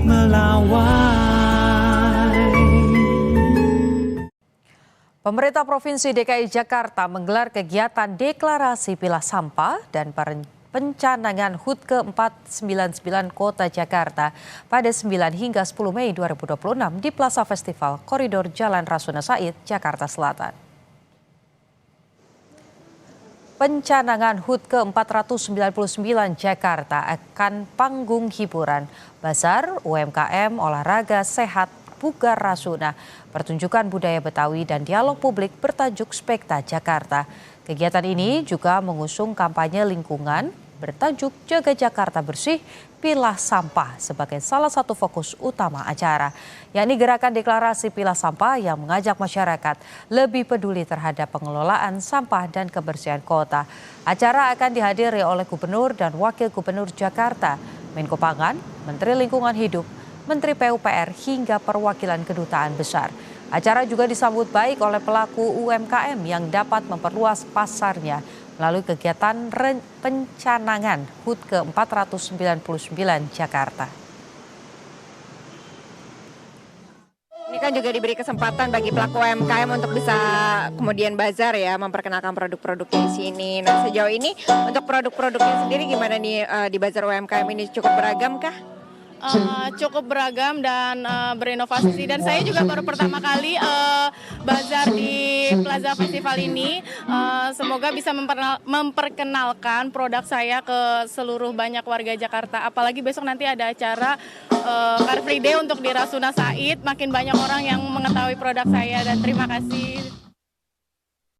melawai. Pemerintah Provinsi DKI Jakarta menggelar kegiatan deklarasi pilah sampah dan pencanangan HUT ke-499 Kota Jakarta pada 9 hingga 10 Mei 2026 di Plaza Festival Koridor Jalan Rasuna Said, Jakarta Selatan. Pencanangan HUT ke-499 Jakarta akan panggung hiburan, bazar, UMKM, olahraga, sehat, bugar Rasuna, pertunjukan budaya Betawi dan dialog publik bertajuk Spekta Jakarta. Kegiatan ini juga mengusung kampanye lingkungan bertajuk Jaga Jakarta Bersih, Pilah Sampah sebagai salah satu fokus utama acara, yakni gerakan deklarasi pilah sampah yang mengajak masyarakat lebih peduli terhadap pengelolaan sampah dan kebersihan kota. Acara akan dihadiri oleh Gubernur dan Wakil Gubernur Jakarta, Menko Pangan, Menteri Lingkungan Hidup, Menteri PUPR hingga perwakilan kedutaan besar. Acara juga disambut baik oleh pelaku UMKM yang dapat memperluas pasarnya melalui kegiatan pencanangan HUT ke-499 Jakarta. Ini kan juga diberi kesempatan bagi pelaku UMKM untuk bisa kemudian bazar ya, memperkenalkan produk-produknya di sini. Nah, sejauh ini untuk produk-produknya sendiri gimana nih di bazar UMKM ini, cukup beragam kah? Cukup beragam dan berinovasi, dan saya juga baru pertama kali bazar di Plaza Festival ini. Semoga bisa memperkenalkan produk saya ke seluruh banyak warga Jakarta, apalagi besok nanti ada acara Car Free Day untuk di Rasuna Said. Makin banyak orang yang mengetahui produk saya, dan terima kasih.